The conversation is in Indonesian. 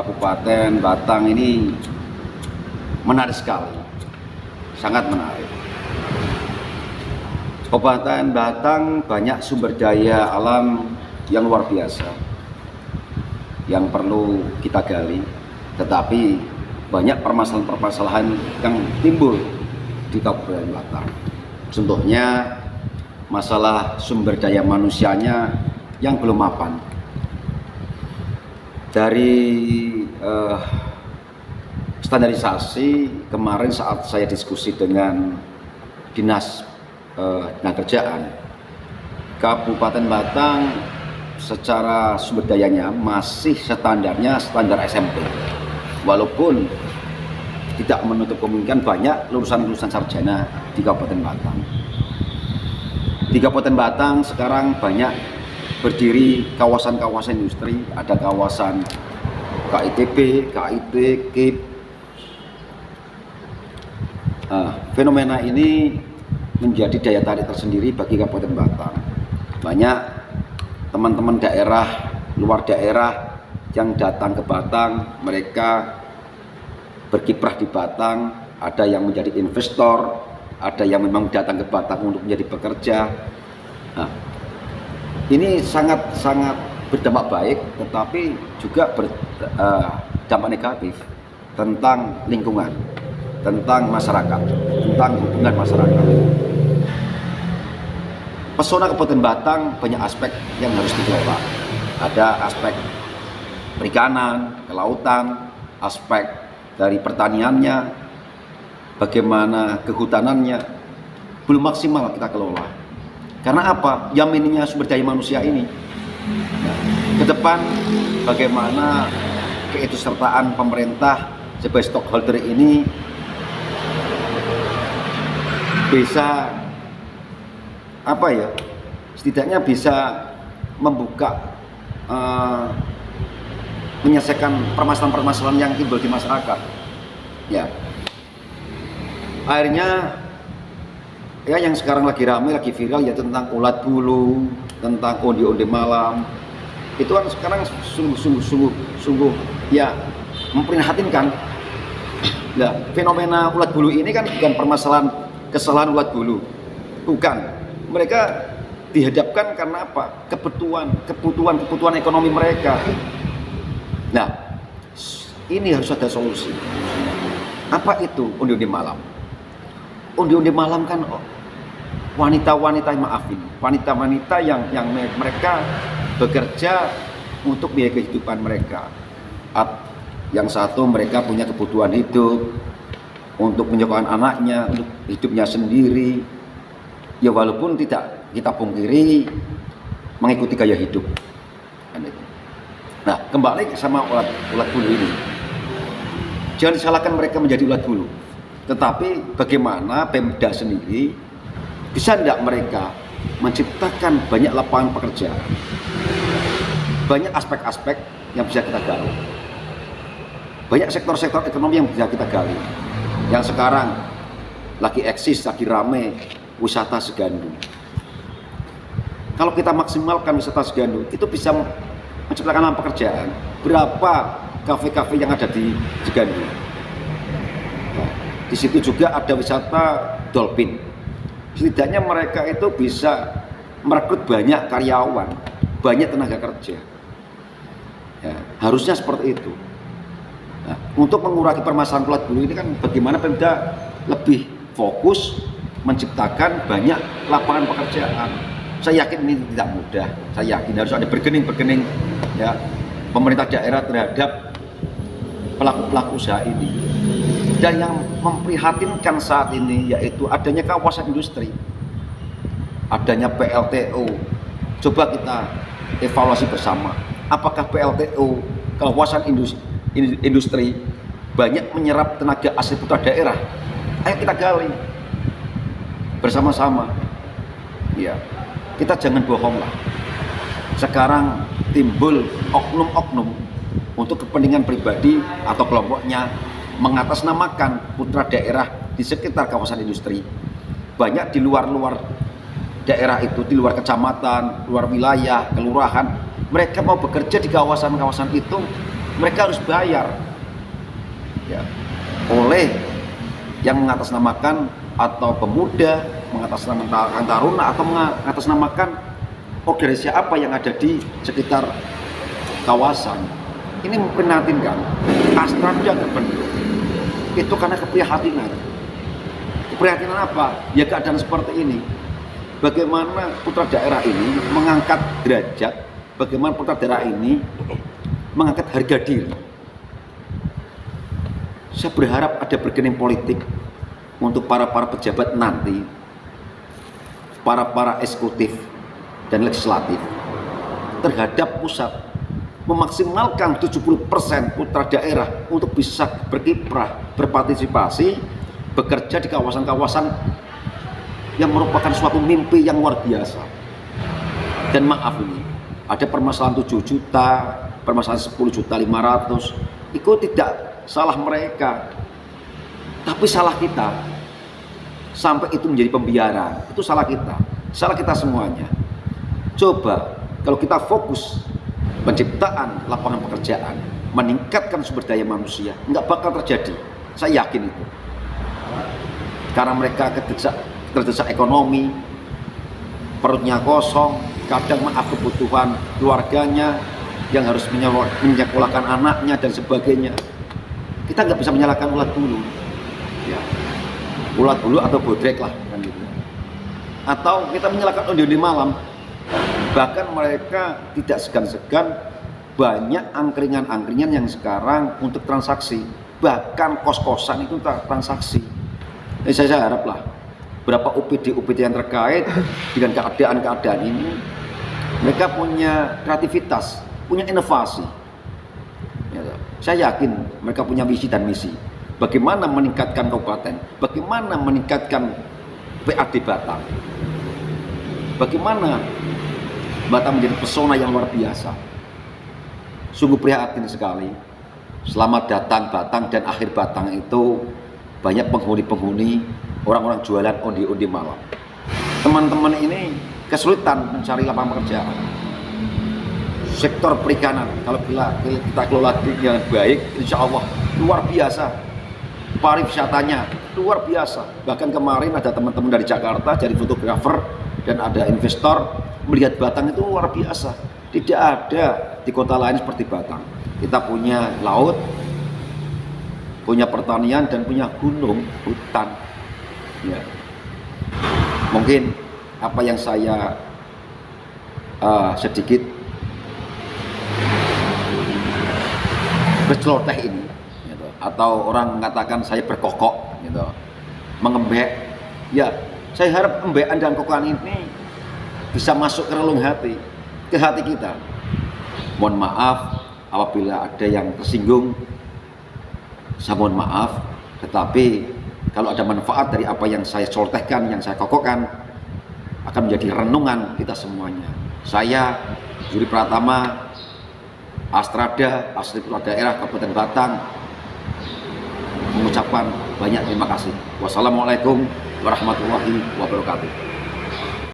Kabupaten Batang ini menarik sekali, sangat menarik. Kabupaten Batang banyak sumber daya alam yang luar biasa yang perlu kita gali, tetapi banyak permasalahan-permasalahan yang timbul di Kabupaten Batang. Contohnya masalah sumber daya manusianya yang belum mapan. Dari standarisasi kemarin saat saya diskusi dengan Dinas Tenaga Kerjaan, Kabupaten Batang secara sumber dayanya masih standarnya standar SMP, walaupun tidak menutup kemungkinan banyak lulusan-lulusan sarjana di Kabupaten Batang. Di Kabupaten Batang sekarang banyak berdiri kawasan-kawasan industri, ada kawasan KITB, KIP, KIP. Fenomena ini menjadi daya tarik tersendiri bagi Kabupaten Batang. Banyak teman-teman daerah, luar daerah yang datang ke Batang, mereka berkiprah di Batang, ada yang menjadi investor, ada yang memang datang ke Batang untuk menjadi pekerja. Ini sangat berdampak baik, tetapi juga berdampak negatif tentang lingkungan, tentang masyarakat, tentang hubungan masyarakat. Pesona Kabupaten Batang banyak aspek yang harus dikelola. Ada aspek perikanan, kelautan, aspek dari pertaniannya, bagaimana kehutanannya, belum maksimal kita kelola. Karena apa? Yang minimnya sumber daya manusia ini. Ke depan bagaimana keikutsertaan pemerintah sebagai stakeholder ini bisa setidaknya bisa membuka, menyelesaikan permasalahan-permasalahan yang timbul di masyarakat. Ya, akhirnya yang sekarang lagi ramai, lagi viral ya tentang ulat bulu, tentang onde-onde malam. Itu kan sekarang sungguh ya memprihatinkan. Nah, fenomena ulat bulu ini kan bukan permasalahan kesalahan ulat bulu, bukan. Mereka dihadapkan karena apa? Kebutuhan ekonomi mereka. Nah, ini harus ada solusi. Apa itu onde-onde malam? Onde-onde malam kan wanita-wanita yang mereka bekerja untuk biaya kehidupan mereka. Yang satu mereka punya kebutuhan hidup untuk menyekolahkan anaknya, untuk hidupnya sendiri. Ya walaupun tidak kita pungkiri mengikuti gaya hidup. Nah, kembali sama ulat bulu ini. Jangan disalahkan mereka menjadi ulat bulu. Tetapi bagaimana Pemda sendiri bisa tidak mereka menciptakan banyak lapangan pekerjaan, banyak aspek-aspek yang bisa kita gali, banyak sektor-sektor ekonomi yang bisa kita gali. Yang sekarang lagi eksis, lagi rame, wisata Segandung. Kalau kita maksimalkan wisata Segandung, itu bisa menciptakan lapangan pekerjaan. Berapa kafe-kafe yang ada di Segandung? Di situ juga ada wisata dolphin. Setidaknya mereka itu bisa merekrut banyak karyawan, banyak tenaga kerja. Ya, harusnya seperti itu. Nah, untuk mengurangi permasalahan ulat bulu ini kan bagaimana Pemda lebih fokus menciptakan banyak lapangan pekerjaan. Saya yakin ini tidak mudah. Saya yakin harus ada bergening ya pemerintah daerah terhadap pelaku-pelaku usaha ini. Dan yang memprihatinkan saat ini yaitu adanya kawasan industri, adanya PLTU. Coba kita evaluasi bersama, apakah PLTU, kawasan industri banyak menyerap tenaga asli putra daerah? Ayo kita gali bersama-sama. Ya, kita jangan bohong lah. Sekarang timbul oknum-oknum untuk kepentingan pribadi atau kelompoknya mengatasnamakan putra daerah di sekitar kawasan industri. Banyak di luar daerah itu, di luar kecamatan, luar wilayah, kelurahan, mereka mau bekerja di kawasan-kawasan itu mereka harus bayar ya, oleh yang mengatasnamakan atau pemuda, mengatasnamakan taruna, atau mengatasnamakan organisasi apa yang ada di sekitar kawasan. Ini memprihatinkan. Astrada terbentuk itu karena keprihatinan. Keprihatinan apa? Ya keadaan seperti ini. Bagaimana putra daerah ini mengangkat derajat, bagaimana putra daerah ini mengangkat harga diri. Saya berharap ada bergening politik untuk para pejabat nanti, para eksekutif dan legislatif terhadap pusat, memaksimalkan 70% putra daerah untuk bisa berkiprah, berpartisipasi, bekerja di kawasan-kawasan yang merupakan suatu mimpi yang luar biasa. Dan maaf ini, ada permasalahan 7 juta, permasalahan 10.500.000, itu tidak salah mereka, tapi salah kita. Sampai itu menjadi pembiaran, itu salah kita semuanya. Coba kalau kita fokus penciptaan lapangan pekerjaan, meningkatkan sumber daya manusia, nggak bakal terjadi. Saya yakin itu. Karena mereka terdesak ekonomi, perutnya kosong, kadang maaf kebutuhan keluarganya yang harus menyekolahkan anaknya dan sebagainya. Kita nggak bisa menyalahkan ulat bulu, ya. Ulat bulu atau bodrek lah, kan gitu. Atau kita menyalahkan onde-onde malam. Bahkan mereka tidak segan-segan, banyak angkringan-angkringan yang sekarang untuk transaksi, bahkan kos-kosan itu transaksi. Saya haraplah berapa UPD yang terkait dengan keadaan ini, mereka punya kreativitas, punya inovasi. Ya, saya yakin mereka punya visi dan misi. Bagaimana meningkatkan kabupaten, bagaimana meningkatkan PAD Batang, bagaimana Batang menjadi pesona yang luar biasa. Sungguh prihatin sekali. Selamat datang Batang, dan akhir Batang itu banyak penghuni-penghuni, orang-orang jualan onde-onde malam. Teman-teman ini kesulitan mencari lapangan pekerjaan. Sektor perikanan, kalau kita kelola dengan baik, insya Allah luar biasa. Pariwisatanya luar biasa. Bahkan kemarin ada teman-teman dari Jakarta, dari fotografer, dan ada investor melihat Batang itu luar biasa. Tidak ada di kota lain seperti Batang. Kita punya laut, punya pertanian, dan punya gunung, hutan. Ya. Mungkin apa yang saya sedikit berceloteh ini, gitu. Atau orang mengatakan saya berkokok, gitu, mengembek. Ya, saya harap embekan dan kokokan ini bisa masuk ke relung hati, ke hati kita. Mohon maaf apabila ada yang tersinggung, saya mohon maaf. Tetapi kalau ada manfaat dari apa yang saya celotehkan, yang saya kokokkan, akan menjadi renungan kita semuanya. Saya Yuri Pratama, Astrada, Asli Putra Daerah Kabupaten Batang, mengucapkan banyak terima kasih. Wassalamualaikum warahmatullahi wabarakatuh.